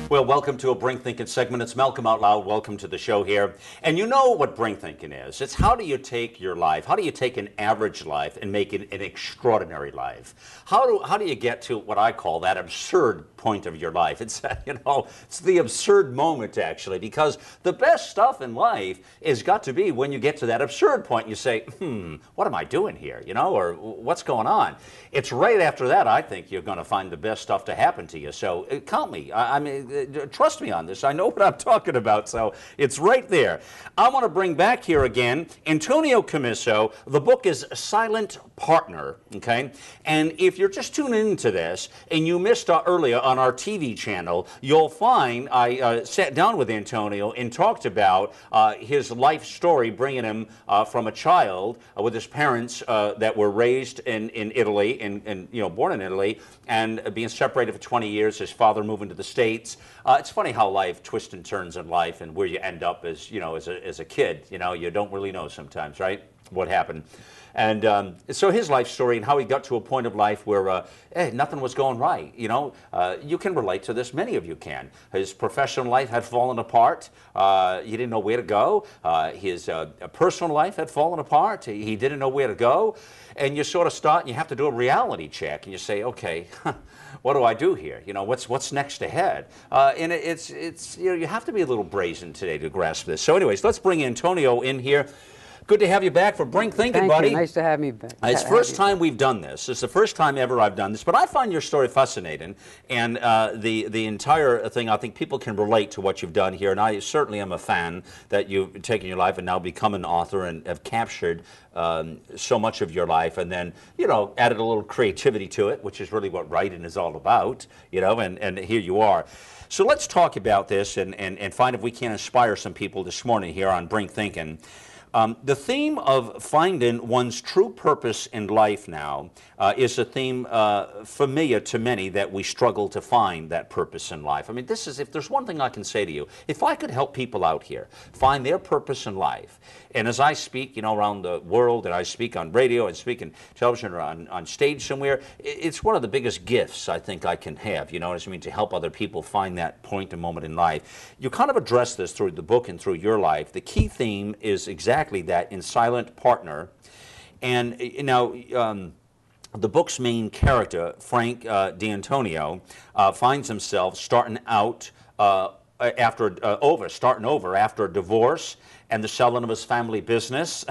Well, welcome to a Bring Thinking segment. It's Malcolm Out Loud. Welcome to the show here. And you know what Bring Thinking is. It's how do you take your life, how do you take an average life and make it an extraordinary life? How do you get to what I call that absurd point of your life? It's, it's the absurd moment, actually, because the best stuff in life has got to be when you get to that absurd point and you say, what am I doing here, or what's going on? It's right after that, I think, you're going to find the best stuff to happen to you. So count me. I mean, trust me on this. I know what I'm talking about, so it's right there. I want to bring back here again Antonio Commisso. The book is Silent Partner, okay? And if you're just tuning into this and you missed earlier on our TV channel, you'll find I sat down with Antonio and talked about his life story, bringing him from a child with his parents that were raised in Italy, and born in Italy, and being separated for 20 years, his father moving to the States. It's funny how life twists and turns in life, and where you end up as as a kid. You don't really know sometimes, right? What happened. And so his life story and how he got to a point of life where nothing was going right. You can relate to this. Many of you can. His professional life had fallen apart. He didn't know where to go. His personal life had fallen apart. He didn't know where to go. And you sort of start and you have to do a reality check and you say, okay, what do I do here? What's next ahead? And it's you have to be a little brazen today to grasp this. So anyways, let's bring Antonio in here. Good to have you back for Bring Thinking, buddy. Thank you. Nice to have me back. It's the first time we've done this. It's the first time ever I've done this. But I find your story fascinating. And the entire thing, I think people can relate to what you've done here. And I certainly am a fan that you've taken your life and now become an author and have captured so much of your life. And then, added a little creativity to it, which is really what writing is all about, and here you are. So let's talk about this and find if we can inspire some people this morning here on Bring Thinking. The theme of finding one's true purpose in life now is a theme familiar to many, that we struggle to find that purpose in life. I mean, this is, if there's one thing I can say to you, if I could help people out here find their purpose in life, and as I speak, around the world, and I speak on radio and speak in television or on stage somewhere, it's one of the biggest gifts I think I can have, to help other people find that point and moment in life. You kind of address this through the book and through your life. The key theme is exactly that in Silent Partner. And the book's main character, Frank D'Antonio, finds himself starting over after a divorce and the selling of his family business.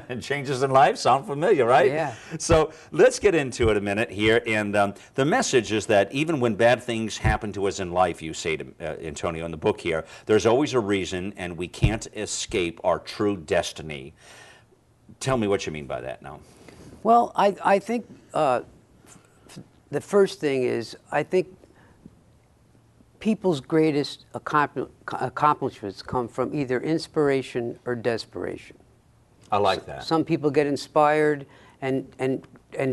And changes in life sound familiar, right? Yeah. So let's get into it a minute here. And the message is that even when bad things happen to us in life, you say to Antonio in the book here, there's always a reason, and we can't escape our true destiny. Tell me what you mean by that now. Well, I think the first thing is, I think people's greatest accomplishments come from either inspiration or desperation. I like that. Some people get inspired and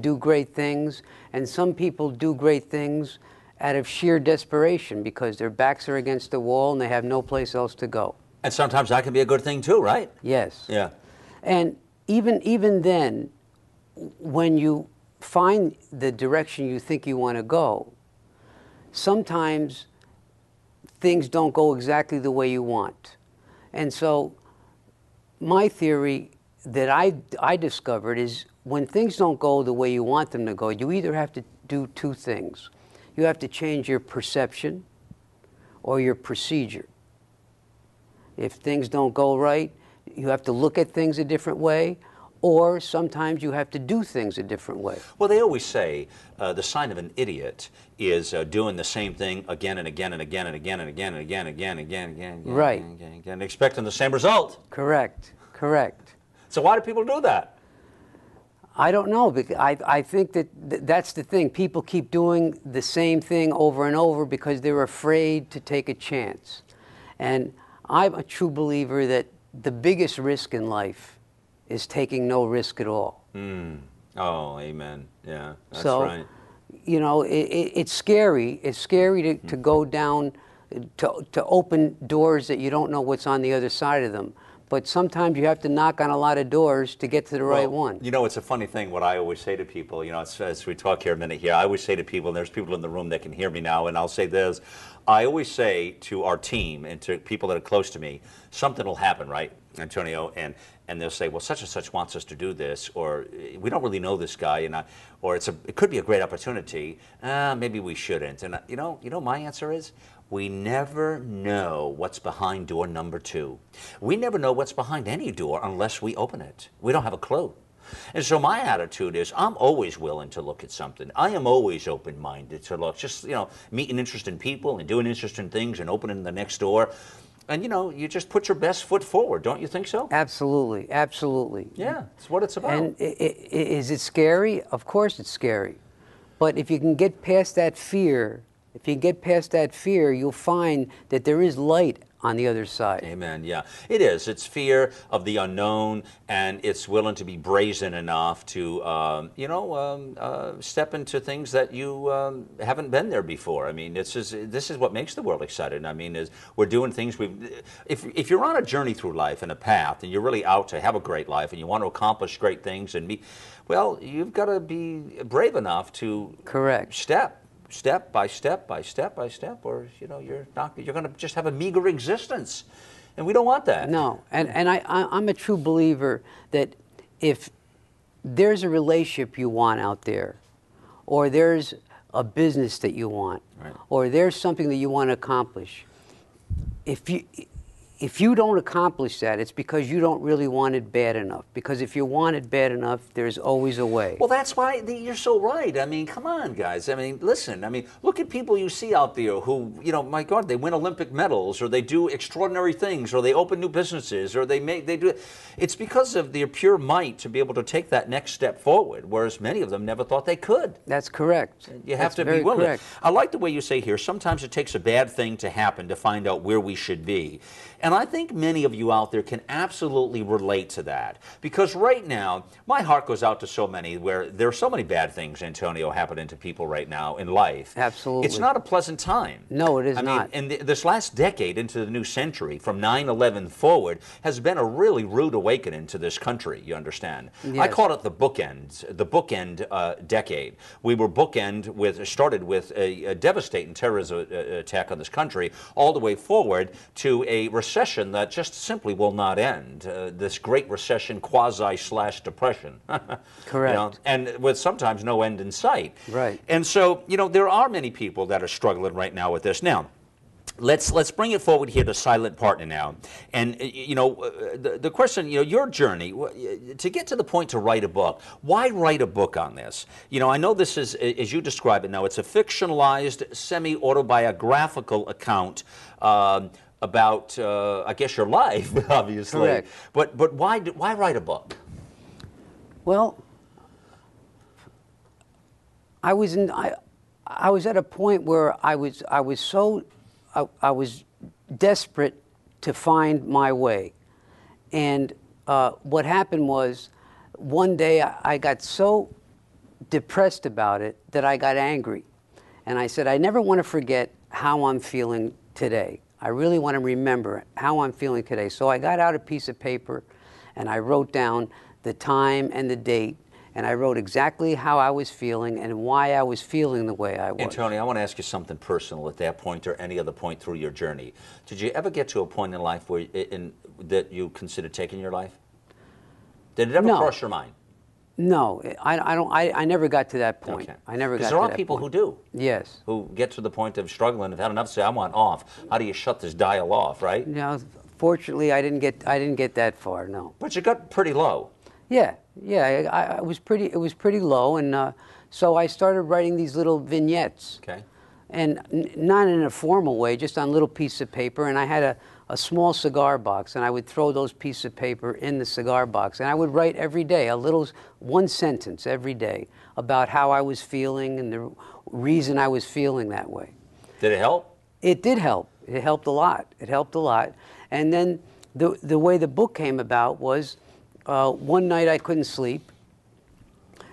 do great things, and some people do great things out of sheer desperation because their backs are against the wall and they have no place else to go. And sometimes that can be a good thing too, right? Yes. Yeah. And even then, when you find the direction you think you want to go, sometimes things don't go exactly the way you want. And so my theory that I discovered is, when things don't go the way you want them to go, you either have to do two things. You have to change your perception or your procedure. If things don't go right, you have to look at things a different way, or sometimes you have to do things a different way. Well, they always say the sign of an idiot is doing the same thing again and again and again and again and again and again and again and again and again. Right. And expecting the same result. Correct. So why do people do that? I don't know, because I think that's the thing. People keep doing the same thing over and over because they're afraid to take a chance. And I'm a true believer that the biggest risk in life is taking no risk at all. Oh, amen. Yeah, that's right. It's scary. It's scary to go down, to open doors that you don't know what's on the other side of them. but sometimes you have to knock on a lot of doors to get to the right one. You know, it's a funny thing. What I always say to people, as we talk here a minute here, I always say to people, and there's people in the room that can hear me now, and I'll say this. I always say to our team and to people that are close to me, something will happen, right, Antonio? And they'll say, well, such and such wants us to do this, or we don't really know this guy, or it could be a great opportunity. Maybe we shouldn't. And you know, my answer is, we never know what's behind door number 2. We never know what's behind any door unless we open it. We don't have a clue. And so my attitude is, I'm always willing to look at something. I am always open-minded to look, just, meeting interesting people and doing interesting things and opening the next door. And, you just put your best foot forward, don't you think so? Absolutely, absolutely. Yeah, it's what it's about. And is it scary? Of course it's scary. But if you can get past that fear, you'll find that there is light on the other side. Amen. Yeah, it is. It's fear of the unknown, and it's willing to be brazen enough to, step into things that you haven't been there before. I mean, this is what makes the world exciting. I mean, we're doing things. If you're on a journey through life and a path, and you're really out to have a great life, and you want to accomplish great things, well, you've got to be brave enough to step by step, or you're going to just have a meager existence, and we don't want that. No, and I'm a true believer that if there's a relationship you want out there, or there's a business that you want, right, or there's something that you want to accomplish, if you don't accomplish that, it's because you don't really want it bad enough. Because if you want it bad enough, there's always a way. Well, that's why you're so right. I mean, come on, guys. I mean, listen. I mean, look at people you see out there who, my God, they win Olympic medals, or they do extraordinary things, or they open new businesses, or they do. It's because of their pure might to be able to take that next step forward, whereas many of them never thought they could. That's correct. You have to be willing. Correct. I like the way you say here, sometimes it takes a bad thing to happen to find out where we should be. And I think many of you out there can absolutely relate to that. Because right now, my heart goes out to so many where there are so many bad things, Antonio, happening to people right now in life. Absolutely. It's not a pleasant time. No, it is not. I mean, and this last decade into the new century, from 9/11 forward, has been a really rude awakening to this country, you understand? Yes. I call it the bookend decade. We were started with a devastating terrorism attack on this country, all the way forward to a recession that just simply will not end. This great recession, quasi/depression. Correct. And with sometimes no end in sight. Right. And so, there are many people that are struggling right now with this. Now, let's bring it forward here to Silent Partner now. And, the question, your journey, to get to the point to write a book, why write a book on this? I know this is, as you describe it now, it's a fictionalized, semi-autobiographical account about, I guess, your life, obviously. Correct. But why write a book? Well, I was at a point where I was desperate to find my way, and what happened was, one day I got so depressed about it that I got angry, and I said, I never want to forget how I'm feeling today. I really want to remember how I'm feeling today. So I got out a piece of paper and I wrote down the time and the date, and I wrote exactly how I was feeling and why I was feeling the way I was. Antonio, I want to ask you something personal at that point or any other point through your journey. Did you ever get to a point in life where that you considered taking your life? Did it ever cross your mind? No, I never got to that point. Okay. I never got to that point. Because there are people who do. Yes. Who get to the point of struggling, have had enough, say, I want off. How do you shut this dial off, right? No, fortunately, I didn't get that far. No. But you got pretty low. Yeah. It was pretty low, and so I started writing these little vignettes. Okay. And not in a formal way, just on little pieces of paper. And I had a small cigar box, and I would throw those pieces of paper in the cigar box, and I would write every day one sentence every day about how I was feeling and the reason I was feeling that way. Did it help? It did help. It helped a lot. And then the way the book came about was, one night I couldn't sleep.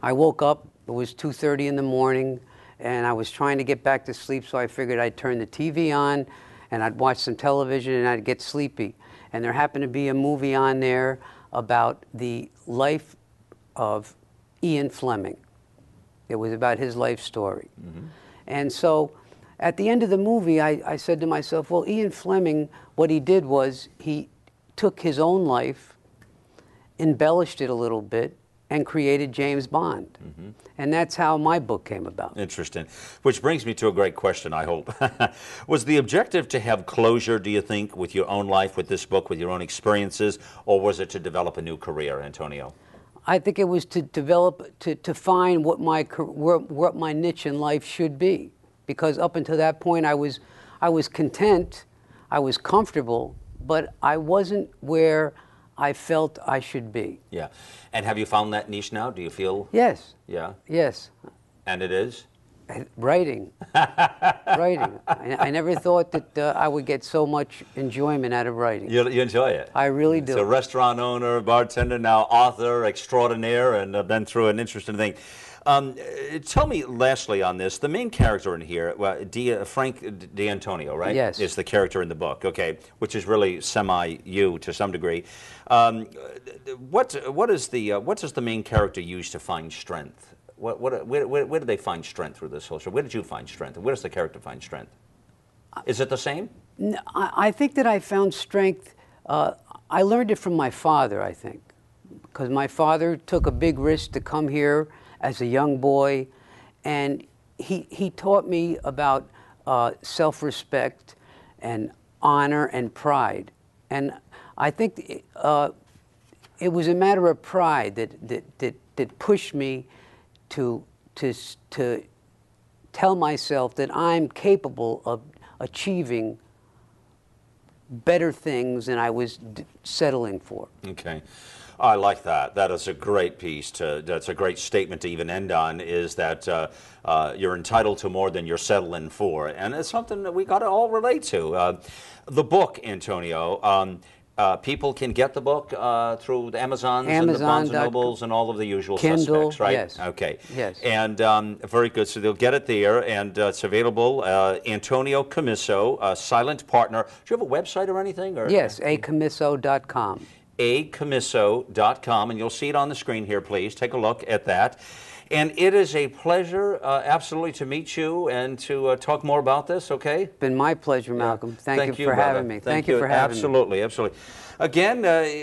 I woke up. It was 2:30 in the morning, and I was trying to get back to sleep, so I figured I'd turn the TV on, and I'd watch some television, and I'd get sleepy. And there happened to be a movie on there about the life of Ian Fleming. It was about his life story. And so at the end of the movie, I said to myself, well, Ian Fleming, what he did was he took his own life, embellished it a little bit, and created James Bond. And that's how my book came about. Interesting. Which brings me to a great question, I hope. Was the objective to have closure, do you think, with your own life, with this book, with your own experiences, or was it to develop a new career, Antonio? I think it was to develop, to find what my niche in life should be. Because up until that point, I was content, I was comfortable, but I wasn't where I felt I should be. Yeah. And have you found that niche now? Do you feel? Yes. Yeah. Yes. And it is? Writing. Writing. I never thought that I would get so much enjoyment out of writing. You enjoy it? I really do. So restaurant owner, bartender, now author extraordinaire, and been through an interesting thing. Tell me, lastly, on this, the main character in here, Frank D'Antonio, right? Yes. Is the character in the book, okay, which is really semi-you to some degree. What does the main character use to find strength? Where do they find strength through this whole show? Where did you find strength? Where does the character find strength? Is it the same? I think that I found strength. I learned it from my father, I think, because my father took a big risk to come here as a young boy, and he taught me about self-respect and honor and pride. And I think it was a matter of pride that pushed me to tell myself that I'm capable of achieving better things than I was settling for. Okay. I like that. That is a great piece. That's a great statement to even end on, is that you're entitled to more than you're settling for. And it's something that we got to all relate to. The book, Antonio, people can get the book through the Amazons and the Barnes & Nobles and all of the usual Kindle, suspects, right? Yes. Okay. Yes. And very good. So they'll get it there, and it's available. Antonio Commisso, Silent Partner. Do you have a website or anything? Or? Yes, acommisso.com. acommisso.com, and you'll see it on the screen here, please. Take a look at that. And it is a pleasure, absolutely, to meet you and to talk more about this, okay? It's been my pleasure, Malcolm. Thank you for having me. Thank you for having me. Absolutely. Again,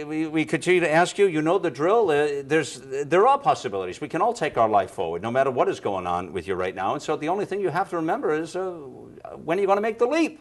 we continue to ask you, you know the drill. There are possibilities. We can all take our life forward, no matter what is going on with you right now. And so the only thing you have to remember is when are you going to make the leap?